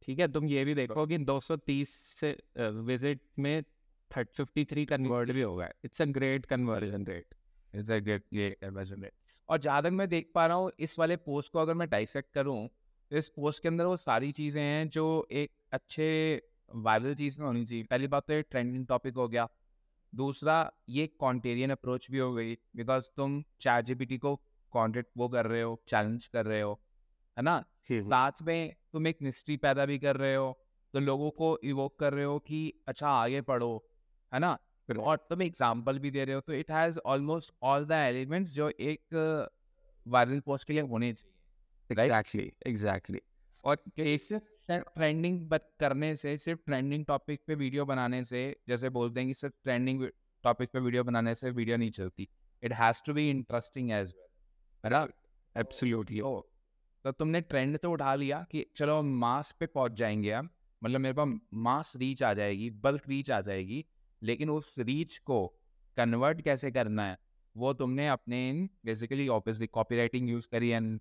ठीक है। तुम ये भी देखो कि 230 से विजिट में 53 कन्वर्ट भी होगा। It's a great conversion rate. It's a great conversion rate. और जहाँ तक मैं देख पा रहा हूँ इस वाले पोस्ट को अगर मैं डाइसेक्ट करूँ तो इस पोस्ट के अंदर वो सारी चीज़ें हैं जो एक अच्छे वायरल चीज़ में होनी चाहिए। पहली बात तो ये ट्रेंडिंग टॉपिक हो गया, दूसरा ये कॉन्टेरियन अप्रोच भी हो गई बिकॉज तुम चैट जीपीटी को कॉन्टेक्ट वो कर रहे हो, चैलेंज कर रहे हो, है ना। साथ में तुम एक मिस्ट्री पैदा भी कर रहे हो, तो लोगों को इवोक कर रहे हो कि अच्छा आगे पढ़ो, है ना। और तुम एग्जाम्पल भी दे रहे हो, तो it has almost all the elements जो एक वायरल पोस्ट के लिए होने चाहिए। एग्जैक्टली। और सिर्फ ट्रेंडिंग करने से, सिर्फ ट्रेंडिंग टॉपिक पे वीडियो बनाने से, जैसे बोलते हैं कि सिर्फ ट्रेंडिंग टॉपिक पे वीडियो बनाने से वीडियो नहीं चलती, it has to be interesting as well, है ना। एब्सोल्युटली। तो तुमने ट्रेंड तो उठा लिया कि चलो मास पे पहुंच जाएंगे हम, मतलब मेरे पास मास रीच आ जाएगी, बल्क रीच आ जाएगी, लेकिन उस रीच को कन्वर्ट कैसे करना है वो तुमने अपने बेसिकली ऑब्वियसली कॉपीराइटिंग यूज करी एंड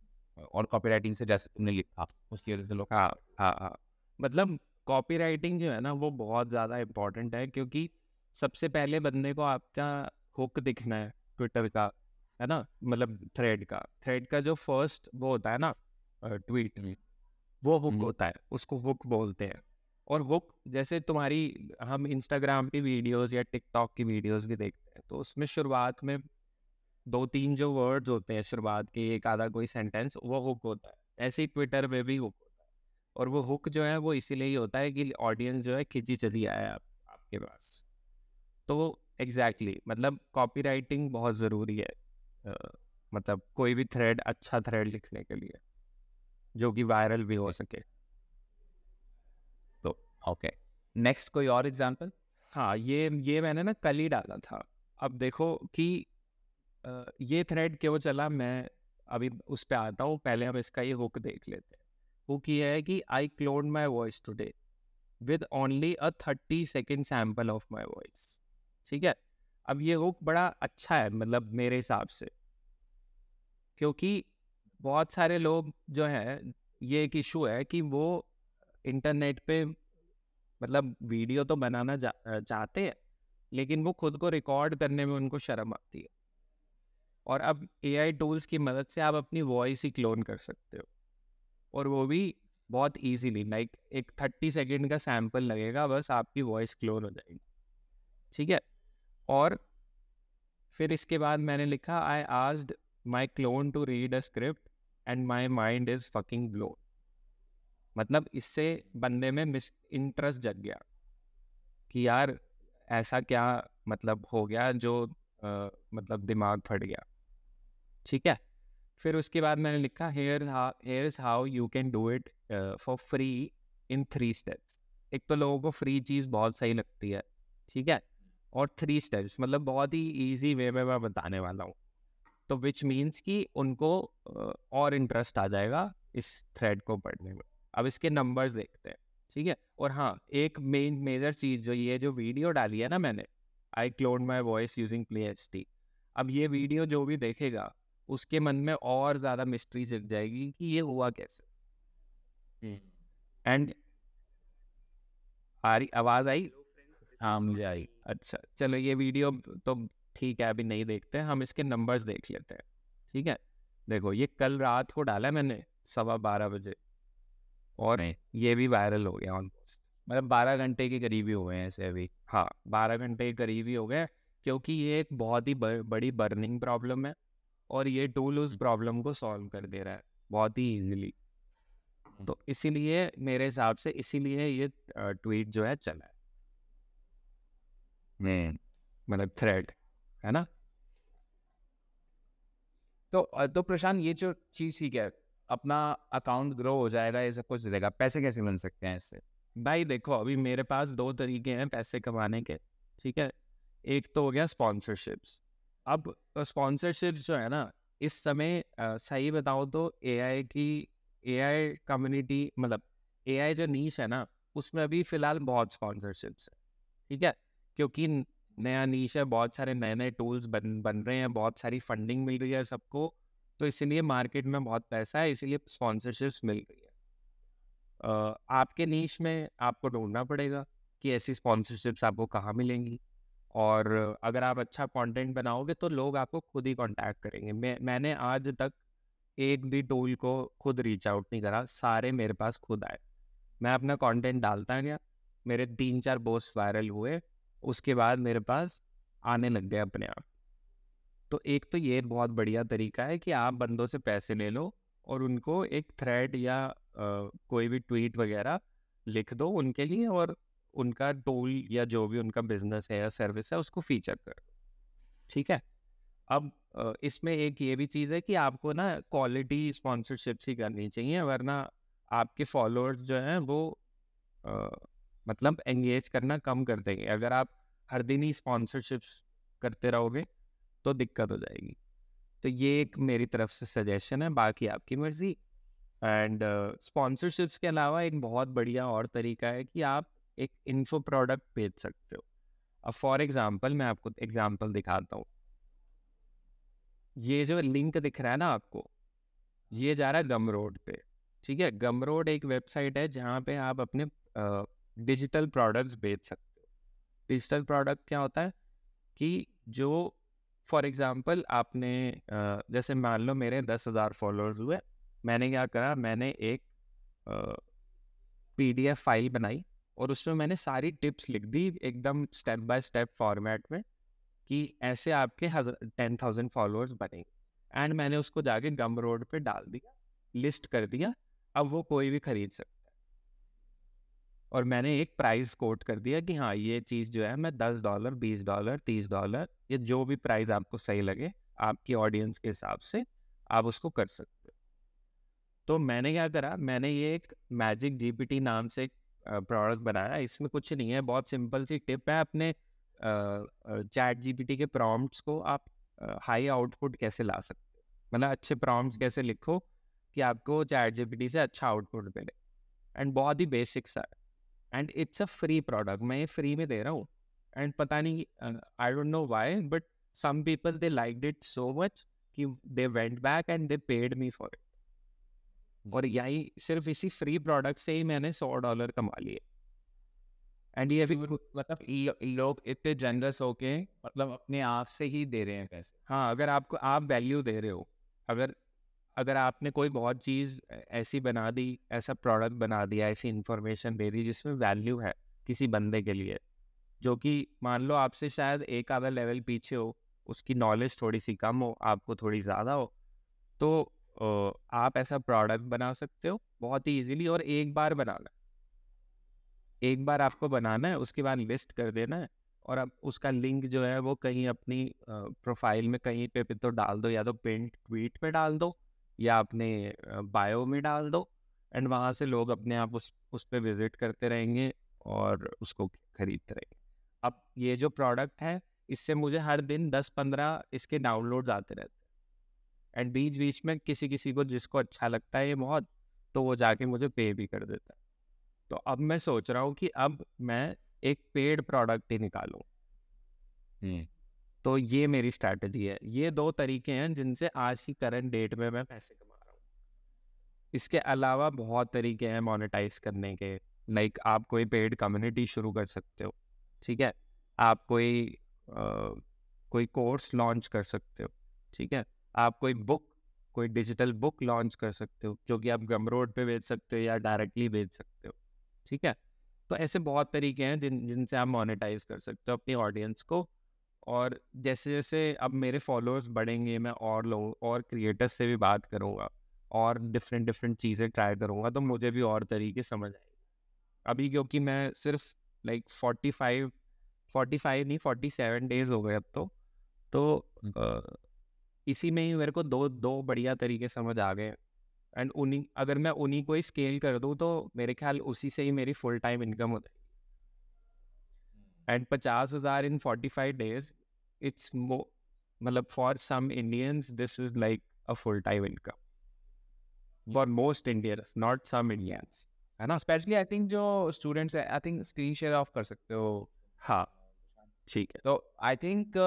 और कॉपीराइटिंग से जैसे तुमने लिखा उसकी वजह से लोग हाँ मतलब कॉपीराइटिंग जो है ना वो बहुत ज़्यादा इम्पोर्टेंट है, क्योंकि सबसे पहले बंदे को आपका हुक दिखना है ट्विटर का, है ना, मतलब थ्रेड का जो फर्स्ट वो होता है ना ट्वीट, वो हुक होता है, उसको हुक बोलते हैं। और हुक जैसे तुम्हारी, हम इंस्टाग्राम की वीडियोस या टिकटॉक की वीडियोस भी देखते हैं, तो उसमें शुरुआत में 2-3 जो वर्ड्स होते हैं शुरुआत के, एक आधा कोई सेंटेंस, वो हुक होता है। ऐसे ही ट्विटर में भी हुक होता है। और वो हुक जो है वो इसीलिए ही होता है कि ऑडियंस जो है खिंची चली आए आपके पास। तो एग्जैक्टली मतलब कॉपीराइटिंग बहुत ज़रूरी है, मतलब कोई भी थ्रेड, अच्छा थ्रेड लिखने के लिए जो कि वायरल भी हो सके। तो ओके, नेक्स्ट कोई और एग्जांपल। हाँ ये मैंने ना कल ही डाला था। अब देखो कि ये थ्रेड क्यों चला, मैं अभी उस पे आता हूँ। पहले हम इसका ये हुक देख लेते हैं। हुक ये है कि I clone my voice today with only a 30-second sample of my voice, ठीक है। अब ये हुक बड़ा अच्छा है मतलब मेरे हिसाब से, क्योंकि बहुत सारे लोग जो हैं, ये एक इशू है कि वो इंटरनेट पे मतलब वीडियो तो बनाना चाहते हैं, लेकिन वो खुद को रिकॉर्ड करने में उनको शर्म आती है। और अब AI टूल्स की मदद से आप अपनी वॉइस ही क्लोन कर सकते हो, और वो भी बहुत इजीली। लाइक एक 30 सेकेंड का सैम्पल लगेगा, बस आपकी वॉइस क्लोन हो जाएगी, ठीक है। और फिर इसके बाद मैंने लिखा, I asked my clone to read a script and my mind is fucking blown. मतलब इससे बंदे में इंटरेस्ट जग गया कि यार ऐसा क्या मतलब हो गया जो मतलब दिमाग फट गया, ठीक है। फिर उसके बाद मैंने लिखा, here is how you can do it for free in 3 steps. एक तो लोगों को फ्री चीज़ बहुत सही लगती है, ठीक है, और 3 स्टेप्स मतलब बहुत ही ईजी वे में मैं बताने वाला हूँ। तो विच मीन्स कि उनको और इंटरेस्ट आ जाएगा इस थ्रेड को पढ़ने में। अब इसके नंबर्स देखते हैं, ठीक है। और हाँ, एक मेजर चीज़ जो ये जो वीडियो डाली है ना मैंने, I clone my voice using PlayST, अब ये वीडियो जो भी देखेगा उसके मन में और ज़्यादा मिस्ट्री जग जाएगी कि ये हुआ कैसे। एंड आवाज आई? हाँ मुझे आई। अच्छा चलो, ये वीडियो तो ठीक है, अभी नहीं देखते हैं, हम इसके नंबर्स देख लेते हैं। ठीक है, देखो ये कल रात को डाला मैंने 12:15 बजे, और नहीं ये भी वायरल हो गया ऑलमोस्ट। मतलब 12 घंटे के करीब ही हुए हैं ऐसे अभी। हाँ 12 घंटे के करीब ही हो गए, क्योंकि ये एक बहुत ही बड़ी बर्निंग प्रॉब्लम है, और ये टूल उस प्रॉब्लम को सॉल्व कर दे रहा है बहुत ही इजीली। तो इसीलिए मेरे हिसाब से इसीलिए ये ट्वीट जो है चला है, मतलब थ्रेड, है ना। तो प्रशांत ये जो चीज़ ठीक है, अपना अकाउंट ग्रो हो जाएगा, ये सब कुछ रहेगा, पैसे कैसे बन सकते हैं इससे? भाई देखो, अभी मेरे पास 2 तरीके हैं पैसे कमाने के। ठीक है, एक तो हो गया स्पॉन्सरशिप्स। अब स्पॉन्सरशिप्स जो है ना, इस समय सही बताओ तो एआई कम्युनिटी, मतलब एआई जो नीश है ना, उसमें अभी फिलहाल बहुत स्पॉन्सरशिप्स है। ठीक है, क्योंकि नया नीश है, बहुत सारे नए नए टूल्स बन रहे हैं, बहुत सारी फंडिंग मिल रही है सबको, तो इसीलिए मार्केट में बहुत पैसा है, इसीलिए स्पॉन्सरशिप्स मिल रही है। आपके नीश में आपको ढूंढना पड़ेगा कि ऐसी स्पॉन्सरशिप्स आपको कहाँ मिलेंगी, और अगर आप अच्छा कंटेंट बनाओगे तो लोग आपको खुद ही कांटेक्ट करेंगे। मैंने आज तक एक भी टूल को खुद रीच आउट नहीं करा, सारे मेरे पास खुद आए। मैं अपना कंटेंट डालता गया, मेरे 3-4 पोस्ट वायरल हुए, उसके बाद मेरे पास आने लग गए अपने आप। तो एक तो ये बहुत बढ़िया तरीका है कि आप बंदों से पैसे ले लो और उनको एक थ्रेड या कोई भी ट्वीट वगैरह लिख दो उनके लिए, और उनका टूल या जो भी उनका बिजनेस है या सर्विस है उसको फीचर कर दो। ठीक है, अब इसमें एक ये भी चीज़ है कि आपको ना क्वालिटी स्पॉन्सरशिप्स ही करनी चाहिए, वरना आपके फॉलोअर्स जो हैं वो अ, मतलब एंगेज करना कम कर देंगे। अगर आप हर दिन ही स्पॉन्सरशिप्स करते रहोगे तो दिक्कत हो जाएगी। तो ये एक मेरी तरफ से सजेशन है, बाकी आपकी मर्जी। एंड स्पॉन्सरशिप्स के अलावा एक बहुत बढ़िया और तरीका है कि आप एक इन्फो प्रोडक्ट बेच सकते हो। अब फॉर एग्जांपल मैं आपको एग्जांपल दिखाता हूँ। ये जो लिंक दिख रहा है ना आपको, ये जा रहा है गमरोड पे। ठीक है, गमरोड एक वेबसाइट है जहाँ पे आप अपने डिजिटल प्रोडक्ट्स बेच सकते हो। डिजिटल प्रोडक्ट क्या होता है कि जो फॉर एग्जांपल आपने जैसे मान लो मेरे 10,000 फॉलोअर्स हुए, मैंने क्या करा, मैंने एक पीडीएफ फाइल बनाई और उसमें मैंने सारी टिप्स लिख दी एकदम स्टेप बाय स्टेप फॉर्मेट में, कि ऐसे आपके 10,000 फॉलोअर्स बनेंगे। एंड मैंने उसको जाके गम रोड पे डाल दिया, लिस्ट कर दिया, अब वो कोई भी खरीद सकता है। और मैंने एक प्राइस कोट कर दिया कि हाँ ये चीज़ जो है मैं $10, $20, $30, ये जो भी प्राइस आपको सही लगे आपकी ऑडियंस के हिसाब से आप उसको कर सकते हो। तो मैंने क्या करा, मैंने ये एक मैजिक जीपीटी नाम से एक प्रोडक्ट बनाया। इसमें कुछ नहीं है, बहुत सिंपल सी टिप है। अपने चैट जीपीटी के प्रॉम्प्ट्स को आप हाई आउटपुट कैसे ला सकते हो, मतलब अच्छे प्रॉम्प्ट्स कैसे लिखो कि आपको चैट जीपीटी से अच्छा आउटपुट मिले। एंड बहुत ही बेसिक सा है, and it's a free product, मैं ये फ्री में दे रहा हूँ। एंड पता नहीं, I don't know why, but some people they liked it so much कि they went back and they paid me for it. और यही सिर्फ इसी फ्री प्रोडक्ट से ही मैंने $100 कमा लिए। एंड ये भी मतलब लोग इतने जनरस होके मतलब अपने आप से ही दे रहे हैं पैसे। हाँ, अगर आपको आप वैल्यू दे रहे हो, अगर अगर आपने कोई बहुत चीज़ ऐसी बना दी, ऐसा प्रोडक्ट बना दिया, ऐसी इंफॉर्मेशन दे दी जिसमें वैल्यू है किसी बंदे के लिए, जो कि मान लो आपसे शायद एक आधा लेवल पीछे हो, उसकी नॉलेज थोड़ी सी कम हो, आपको थोड़ी ज़्यादा हो, तो आप ऐसा प्रोडक्ट बना सकते हो बहुत ही इजीली। और एक बार बनाना, एक बार आपको बनाना है, उसके बाद लिस्ट कर देना है, और अब उसका लिंक जो है वो कहीं अपनी प्रोफाइल में कहीं पे तो डाल दो, या तो पिन ट्वीट पे डाल दो या अपने बायो में डाल दो। एंड वहाँ से लोग अपने आप उस पे विजिट करते रहेंगे और उसको खरीदते रहेंगे। अब ये जो प्रोडक्ट है, इससे मुझे हर दिन 10-15 इसके डाउनलोड्स आते रहते हैं, एंड बीच बीच में किसी किसी को जिसको अच्छा लगता है ये बहुत, तो वो जाके मुझे पे भी कर देता है। तो अब मैं सोच रहा हूँ कि अब मैं एक पेड प्रोडक्ट ही निकालूं। तो ये मेरी स्ट्रैटेजी है। ये 2 तरीके हैं जिनसे आज की करंट डेट में मैं पैसे कमा रहा हूँ। इसके अलावा बहुत तरीके हैं मोनेटाइज करने के। लाइक आप कोई पेड कम्युनिटी शुरू कर सकते हो, ठीक है, आप कोई कोर्स लॉन्च कर सकते हो, ठीक है, आप कोई डिजिटल बुक लॉन्च कर सकते हो जो कि आप गमरोड पे बेच सकते हो या डायरेक्टली बेच सकते हो, ठीक है। तो ऐसे बहुत तरीके हैं जिनसे आप मोनेटाइज कर सकते हो अपनी ऑडियंस को। और जैसे जैसे अब मेरे फॉलोअर्स बढ़ेंगे, मैं और लोगों और क्रिएटर्स से भी बात करूँगा और डिफरेंट डिफरेंट चीज़ें ट्राई करूँगा, तो मुझे भी और तरीके समझ आएंगे। अभी क्योंकि मैं सिर्फ लाइक 45 नहीं 47 डेज हो गए अब तो इसी में ही मेरे को दो दो बढ़िया तरीके समझ आ गए। एंड अगर मैं उन्हीं को ही स्केल कर दूँ तो मेरे ख्याल उसी से ही मेरी फुल टाइम इनकम हो जाएगी। एंड 50,000 इन 45 डेज, इट्स मतलब for some Indians this is like a full time income for most Indians, not some Indians, है ना। स्पेशली आई थिंक जो स्टूडेंट्स है, I think screen share off कर सकते हो। हाँ ठीक है। तो आई थिंक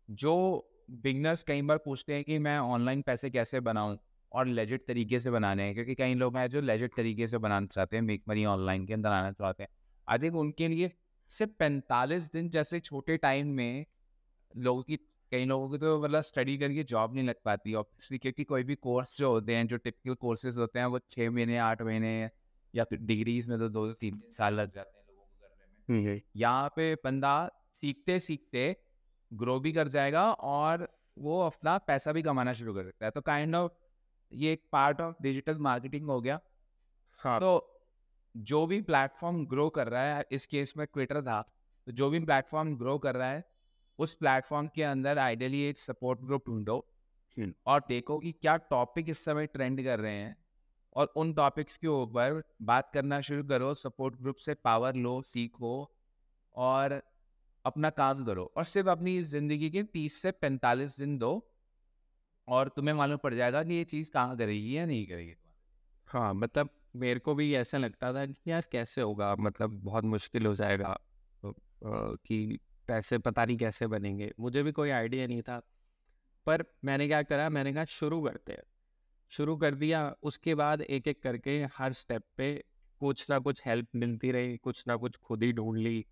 जो बिगनर्स कई बार पूछते हैं कि मैं ऑनलाइन पैसे कैसे बनाऊं और लेजिट तरीके से बनाने हैं, क्योंकि कई लोग हैं जो लेजिट तरीके से बनाना चाहते हैं, मेक मनी ऑनलाइन के अंदर आना चाहते हैं। आई थिंक उनके लिए सिर्फ 45 दिन जैसे छोटे टाइम में कई लोगों की तो मतलब स्टडी करके जॉब नहीं लग पाती ऑब्वियसली, क्योंकि कोई भी कोर्स जो होते हैं, जो टिपिकल कोर्सेज होते हैं, वो 6 महीने 8 महीने या फिर डिग्रीज में तो 2 3 साल लग जाते हैं लोगों को करने में। यहाँ पे बंदा सीखते सीखते ग्रो भी कर जाएगा और वो अपना पैसा भी कमाना शुरू कर सकता है। तो काइंड ऑफ ये एक पार्ट ऑफ डिजिटल मार्केटिंग हो गया। हाँ तो जो भी प्लेटफॉर्म ग्रो कर रहा है, इस केस में ट्विटर था, तो जो भी प्लेटफॉर्म ग्रो कर रहा है उस प्लेटफॉर्म के अंदर आइडियली एक सपोर्ट ग्रुप ढूंढो और देखो कि क्या टॉपिक इस समय ट्रेंड कर रहे हैं और उन टॉपिक्स के ऊपर बात करना शुरू करो। सपोर्ट ग्रुप से पावर लो, सीखो और अपना काम करो, और सिर्फ अपनी जिंदगी के 30 से 45 दिन दो और तुम्हें मालूम पड़ जाएगा कि ये चीज़ कहाँ करेगी या नहीं करेगी। हाँ, मतलब मेरे को भी ऐसा लगता था कि यार कैसे होगा, मतलब बहुत मुश्किल हो जाएगा कि पैसे पता नहीं कैसे बनेंगे, मुझे भी कोई आइडिया नहीं था। पर मैंने क्या करा, मैंने कहा शुरू करते हैं, शुरू कर दिया। उसके बाद एक एक करके हर स्टेप पे कुछ ना कुछ हेल्प मिलती रही, कुछ ना कुछ खुद ही ढूंढ ली,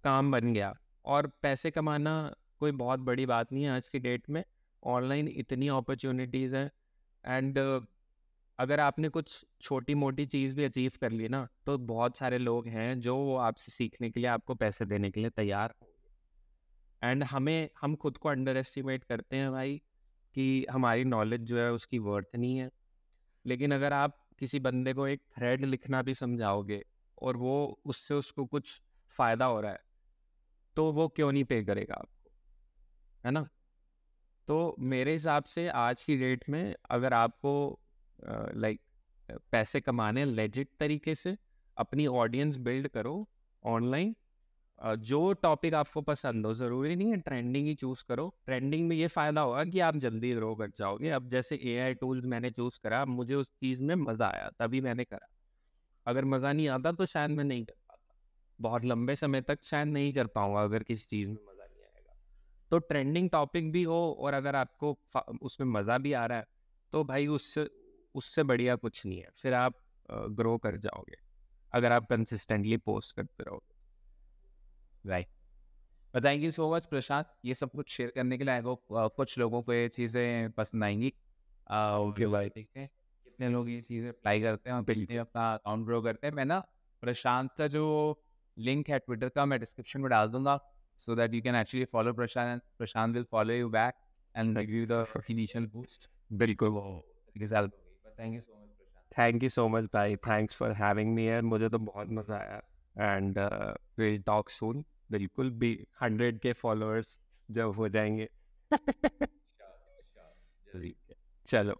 काम बन गया। और पैसे कमाना कोई बहुत बड़ी बात नहीं है आज की डेट में, ऑनलाइन इतनी अपॉर्चुनिटीज़ हैं। एंड अगर आपने कुछ छोटी मोटी चीज़ भी अचीव कर ली ना, तो बहुत सारे लोग हैं जो वो आपसे सीखने के लिए, आपको पैसे देने के लिए तैयार हो। एंड हम खुद को अंडर एस्टिमेट करते हैं भाई कि हमारी नॉलेज जो है उसकी वर्थ नहीं है। लेकिन अगर आप किसी बंदे को एक थ्रेड लिखना भी समझाओगे और वो उससे उसको कुछ फ़ायदा हो रहा है, तो वो क्यों नहीं पे करेगा आपको, है ना। तो मेरे हिसाब से आज की डेट में अगर आपको लाइक पैसे कमाने लेजिट तरीके से, अपनी ऑडियंस बिल्ड करो ऑनलाइन। जो टॉपिक आपको पसंद हो, ज़रूरी नहीं है ट्रेंडिंग ही चूज़ करो। ट्रेंडिंग में ये फ़ायदा होगा कि आप जल्दी ग्रो कर जाओगे। अब जैसे एआई टूल्स मैंने चूज़ करा, मुझे उस चीज़ में मज़ा आया तभी मैंने करा। अगर मज़ा नहीं आता तो शायद मैं नहीं कर पाता, बहुत लंबे समय तक शायद नहीं कर पाऊंगा अगर किसी चीज़ में मज़ा नहीं आएगा। तो ट्रेंडिंग टॉपिक भी हो और अगर आपको उसमें मज़ा भी आ रहा है, तो भाई उससे उससे बढ़िया कुछ नहीं है। फिर आप ग्रो कर जाओगे अगर आप कंसिस्टेंटली पोस्ट करते रहोगे। Right. Thank you so much Prashant, ये सब कुछ शेयर करने के लिए। आई होप कुछ लोगों को ये चीज़ें पसंद आएंगी। ओके भाई, देखते हैं कितने लोग ये चीज़ें अप्लाई करते हैं और कितने अपना अकाउंट ग्रो करते हैं। मैं ना प्रशांत का जो लिंक है ट्विटर का, मैं डिस्क्रिप्शन में डाल दूंगा, so that you can actually follow Prashant. Prashant will follow you back and give you the initial boost. बिल्कुल। वो तरीके से help होगी। Thank you so much Prashant. Thank you so much भाई, थैंक्स फॉर हैविंग मी यार, मुझे तो बहुत मज़ा आया। एंड विल टॉक सून। बिल्कुल भी 100 के फॉलोअर्स जब हो जाएंगे। Sure, sure, जल्दी। चलो।